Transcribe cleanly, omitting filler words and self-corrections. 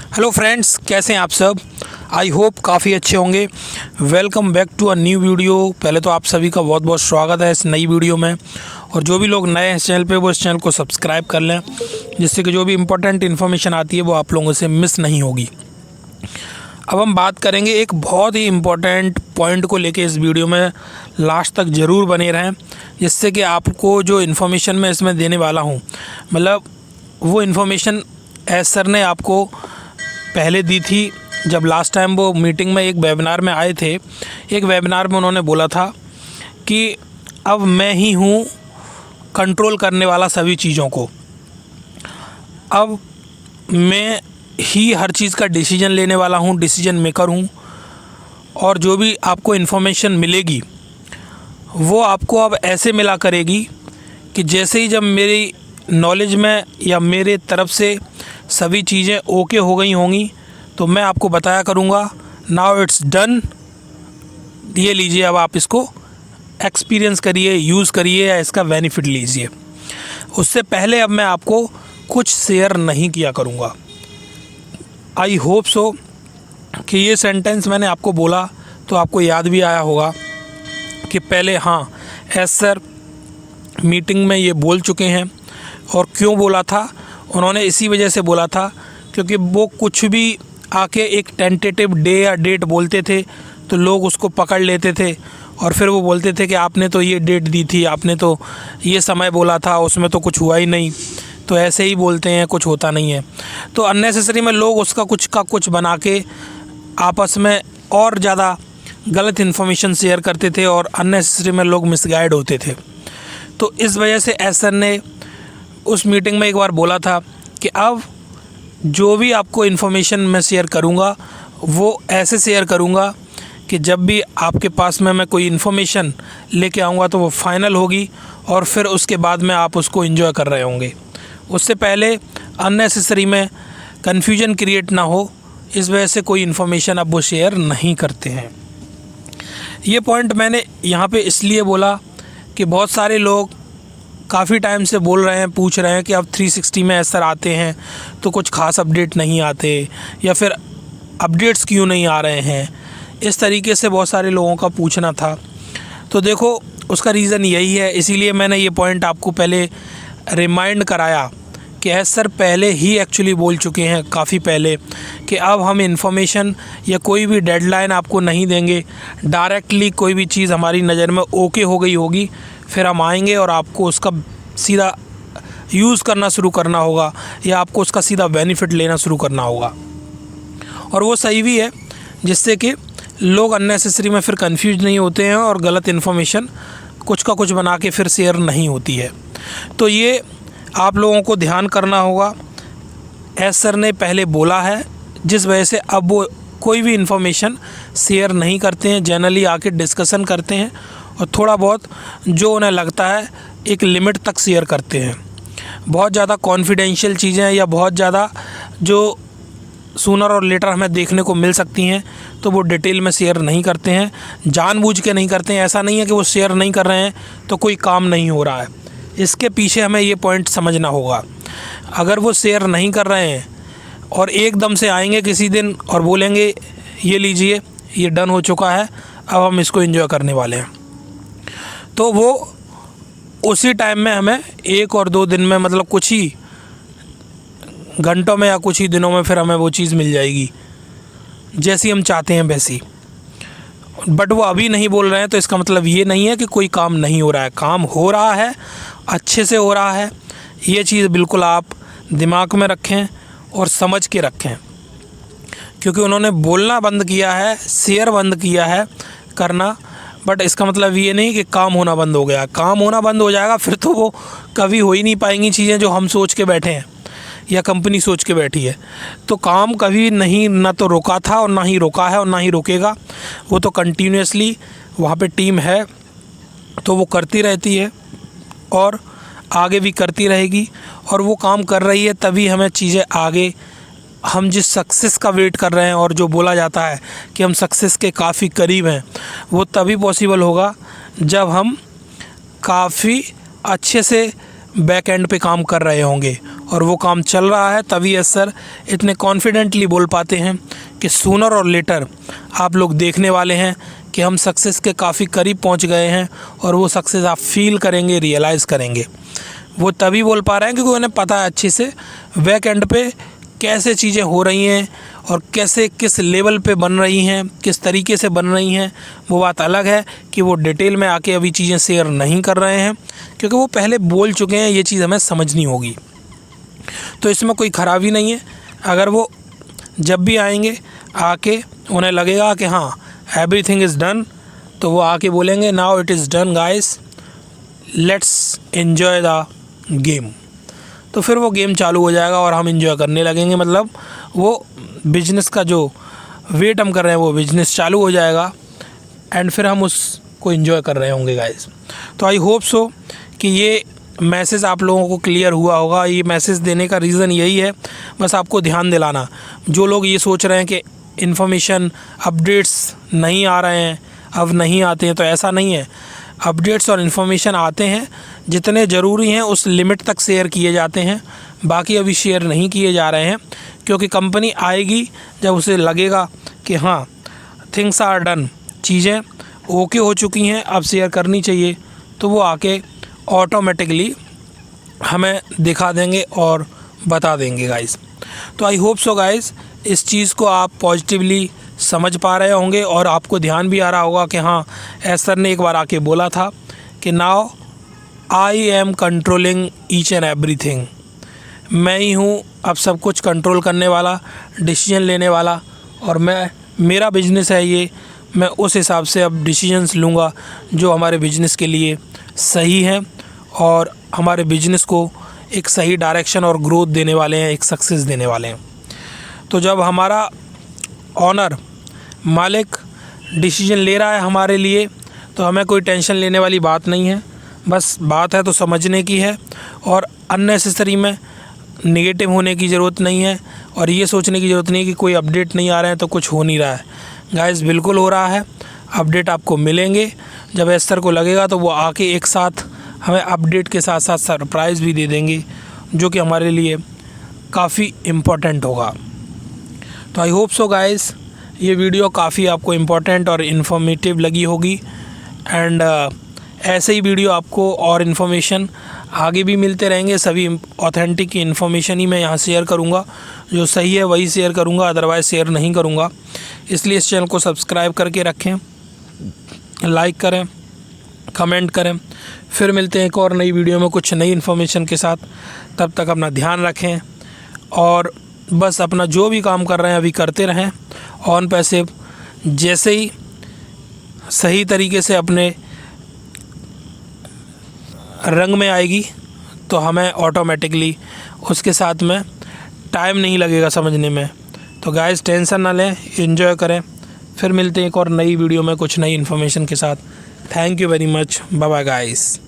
Hello friends, कैसे हैं आप सब। आई होप काफ़ी अच्छे होंगे। Welcome back to a new video. पहले तो आप सभी का बहुत बहुत स्वागत है इस नई वीडियो में। और जो भी लोग नए हैं इस चैनल पे वो इस चैनल को सब्सक्राइब कर लें, जिससे कि जो भी इम्पोर्टेंट इन्फॉर्मेशन आती है वो आप लोगों से मिस नहीं होगी। अब हम बात करेंगे एक बहुत ही इम्पोर्टेंट पॉइंट को लेके इस वीडियो में। लास्ट तक ज़रूर बने रहें, जिससे कि आपको जो इन्फॉर्मेशन मैं इसमें देने वाला हूँ, मतलब वो इन्फॉर्मेशन एस सर ने आपको पहले दी थी। जब लास्ट टाइम वो मीटिंग में एक वेबिनार में आए थे, एक वेबिनार में उन्होंने बोला था कि अब मैं ही हूँ कंट्रोल करने वाला सभी चीज़ों को। अब मैं ही हर चीज़ का डिसीजन लेने वाला हूँ, डिसीजन मेकर हूँ। और जो भी आपको इन्फॉर्मेशन मिलेगी वो आपको अब ऐसे मिला करेगी कि जैसे ही जब मेरी नॉलेज में या मेरे तरफ से सभी चीज़ें ओके हो गई होंगी तो मैं आपको बताया करूँगा, नाउ इट्स डन, ये लीजिए, अब आप इसको एक्सपीरियंस करिए, यूज़ करिए या इसका बेनिफिट लीजिए। उससे पहले अब मैं आपको कुछ शेयर नहीं किया करूँगा। आई होप सो कि ये सेंटेंस मैंने आपको बोला तो आपको याद भी आया होगा कि पहले हाँ एस सर मीटिंग में ये बोल चुके हैं। और क्यों बोला था उन्होंने, इसी वजह से बोला था क्योंकि वो कुछ भी आके एक टेंटेटिव डे या डेट बोलते थे तो लोग उसको पकड़ लेते थे और फिर वो बोलते थे कि आपने तो ये डेट दी थी, आपने तो ये समय बोला था, उसमें तो कुछ हुआ ही नहीं, तो ऐसे ही बोलते हैं, कुछ होता नहीं है। तो अननेसेसरी में लोग उसका कुछ का कुछ बना के आपस में और ज़्यादा गलत इन्फॉर्मेशन शेयर करते थे और अननेसेसरी में लोग मिसगाइड होते थे। तो इस वजह से एस सर ने उस मीटिंग में एक बार बोला था कि अब जो भी आपको इन्फॉर्मेशन मैं शेयर करूँगा वो ऐसे शेयर करूँगा कि जब भी आपके पास में मैं कोई इन्फॉर्मेशन लेके आऊँगा तो वो फाइनल होगी और फिर उसके बाद में आप उसको एंजॉय कर रहे होंगे। उससे पहले अननेसेसरी में कन्फ्यूजन क्रिएट ना हो, इस वजह से कोई इन्फॉर्मेशन अब वो शेयर नहीं करते हैं। ये पॉइंट मैंने यहाँ पे इसलिए बोला कि बहुत सारे लोग काफ़ी टाइम से बोल रहे हैं, पूछ रहे हैं कि अब 360 में एस सर आते हैं तो कुछ खास अपडेट नहीं आते, या फिर अपडेट्स क्यों नहीं आ रहे हैं। इस तरीके से बहुत सारे लोगों का पूछना था। तो देखो उसका रीज़न यही है, इसीलिए मैंने ये पॉइंट आपको पहले रिमाइंड कराया कि एस सर पहले ही एक्चुअली बोल चुके हैं काफ़ी पहले कि अब हम इन्फॉर्मेशन या कोई भी डेडलाइन आपको नहीं देंगे। डायरेक्टली कोई भी चीज़ हमारी नज़र में ओके हो गई होगी फिर हम आएंगे और आपको उसका सीधा यूज़ करना शुरू करना होगा या आपको उसका सीधा बेनिफिट लेना शुरू करना होगा। और वो सही भी है, जिससे कि लोग अननेसेसरी में फिर कंफ्यूज नहीं होते हैं और गलत इन्फॉर्मेशन कुछ का कुछ बना के फिर शेयर नहीं होती है। तो ये आप लोगों को ध्यान करना होगा। एस सर ने पहले बोला है, जिस वजह से अब वो कोई भी इन्फॉर्मेशन शेयर नहीं करते हैं, जनरली आके डिस्कशन करते हैं और थोड़ा बहुत जो उन्हें लगता है एक लिमिट तक शेयर करते हैं। बहुत ज़्यादा कॉन्फिडेंशियल चीज़ें या बहुत ज़्यादा जो सूनर और लेटर हमें देखने को मिल सकती हैं तो वो डिटेल में शेयर नहीं करते हैं, जानबूझ के नहीं करते हैं। ऐसा नहीं है कि वो शेयर नहीं कर रहे हैं तो कोई काम नहीं हो रहा है, इसके पीछे हमें ये पॉइंट समझना होगा। अगर वो शेयर नहीं कर रहे हैं और एकदम से आएंगे किसी दिन और बोलेंगे ये लीजिए ये डन हो चुका है, अब हम इसको एंजॉय करने वाले हैं, तो वो उसी टाइम में हमें 1 और 2 दिन में, मतलब कुछ ही घंटों में या कुछ ही दिनों में फिर हमें वो चीज़ मिल जाएगी जैसी हम चाहते हैं वैसी। बट वो अभी नहीं बोल रहे हैं तो इसका मतलब ये नहीं है कि कोई काम नहीं हो रहा है। काम हो रहा है, अच्छे से हो रहा है। ये चीज़ बिल्कुल आप दिमाग में रखें और समझ के रखें, क्योंकि उन्होंने बोलना बंद किया है, शेयर बंद किया है करना, बट इसका मतलब ये नहीं कि काम होना बंद हो गया। काम होना बंद हो जाएगा फिर तो वो कभी हो ही नहीं पाएंगी चीज़ें जो हम सोच के बैठे हैं या कंपनी सोच के बैठी है। तो काम कभी नहीं, ना तो रुका था और ना ही रुका है और ना ही रुकेगा। वो तो कंटिन्यूसली वहाँ पे टीम है तो वो करती रहती है और आगे भी करती रहेगी। और वो काम कर रही है तभी हमें चीज़ें आगे, हम जिस सक्सेस का वेट कर रहे हैं और जो बोला जाता है कि हम सक्सेस के काफ़ी करीब हैं, वो तभी पॉसिबल होगा जब हम काफ़ी अच्छे से बैक एंड पे काम कर रहे होंगे और वो काम चल रहा है, तभी एस्टर इतने कॉन्फिडेंटली बोल पाते हैं कि सूनर और लेटर आप लोग देखने वाले हैं कि हम सक्सेस के काफ़ी करीब पहुंच गए हैं और वो सक्सेस आप फील करेंगे, रियलाइज़ करेंगे। वो तभी बोल पा रहे हैं क्योंकि उन्हें पता है अच्छे से बैक एंड पे कैसे चीज़ें हो रही हैं और कैसे किस लेवल पे बन रही हैं, किस तरीके से बन रही हैं। वो बात अलग है कि वो डिटेल में आके अभी चीज़ें शेयर नहीं कर रहे हैं क्योंकि वो पहले बोल चुके हैं, ये चीज़ हमें समझनी होगी। तो इसमें कोई ख़राबी नहीं है। अगर वो जब भी आएंगे आके उन्हें लगेगा कि हाँ एवरीथिंग इज़ डन, तो वो आके बोलेंगे now it is done guys, let's enjoy the game. तो फिर वो गेम चालू हो जाएगा और हम एंजॉय करने लगेंगे। मतलब वो बिजनेस का जो वेट हम कर रहे हैं वो बिजनेस चालू हो जाएगा एंड फिर हम उसको एंजॉय कर रहे होंगे गाइस। तो आई होप सो कि ये मैसेज आप लोगों को क्लियर हुआ होगा। ये मैसेज देने का रीज़न यही है, बस आपको ध्यान दिलाना। जो लोग ये सोच रहे हैं कि इन्फॉर्मेशन अपडेट्स नहीं आ रहे हैं, अब नहीं आते हैं, तो ऐसा नहीं है। अपडेट्स और इन्फॉर्मेशन आते हैं, जितने ज़रूरी हैं उस लिमिट तक शेयर किए जाते हैं, बाकी अभी शेयर नहीं किए जा रहे हैं क्योंकि कंपनी आएगी जब उसे लगेगा कि हाँ थिंग्स आर डन, चीज़ें ओके हो चुकी हैं, अब शेयर करनी चाहिए, तो वो आके ऑटोमेटिकली हमें दिखा देंगे और बता देंगे गाइस। तो आई होप सो गाइस इस चीज़ को आप पॉजिटिवली समझ पा रहे होंगे और आपको ध्यान भी आ रहा होगा कि हाँ एस्टर ने एक बार आके बोला था कि now I am controlling each and everything. मैं ही हूँ अब सब कुछ कंट्रोल करने वाला, डिसीजन लेने वाला, और मेरा बिजनेस है ये, मैं उस हिसाब से अब डिसीजंस लूँगा जो हमारे बिजनेस के लिए सही हैं और हमारे बिजनेस को एक सही डायरेक्शन और ग्रोथ देने वाले हैं, एक सक्सेस देने वाले हैं। तो जब हमारा ऑनर मालिक डिसीजन ले रहा है हमारे लिए, तो हमें कोई टेंशन लेने वाली बात नहीं है। बस बात है तो समझने की है और अननेसेसरी में नेगेटिव होने की ज़रूरत नहीं है और ये सोचने की ज़रूरत नहीं है कि कोई अपडेट नहीं आ रहे हैं तो कुछ हो नहीं रहा है। गाइस बिल्कुल हो रहा है, अपडेट आपको मिलेंगे। जब एस्टर को लगेगा तो वो आके एक साथ हमें अपडेट के साथ साथ सरप्राइज़ भी दे देंगे जो कि हमारे लिए काफ़ी इम्पोर्टेंट होगा। तो आई होप सो गाइस ये वीडियो काफ़ी आपको इम्पोर्टेंट और इन्फॉर्मेटिव लगी होगी एंड ऐसे ही वीडियो आपको और इन्फॉर्मेशन आगे भी मिलते रहेंगे। सभी ऑथेंटिक इन्फॉर्मेशन ही मैं यहाँ शेयर करूँगा, जो सही है वही शेयर करूँगा, अदरवाइज़ शेयर नहीं करूँगा। इसलिए इस चैनल को सब्सक्राइब करके रखें, लाइक करें, कमेंट करें। फिर मिलते हैं एक और नई वीडियो में कुछ नई इन्फॉर्मेशन के साथ। तब तक अपना ध्यान रखें और बस अपना जो भी काम कर रहे हैं अभी करते रहें ऑन पैसिव। जैसे ही सही तरीके से अपने रंग में आएगी तो हमें ऑटोमेटिकली उसके साथ में टाइम नहीं लगेगा समझने में। तो गाइस टेंशन ना लें, एंजॉय करें। फिर मिलते हैं एक और नई वीडियो में कुछ नई इन्फॉर्मेशन के साथ। Thank you very much, bye bye guys.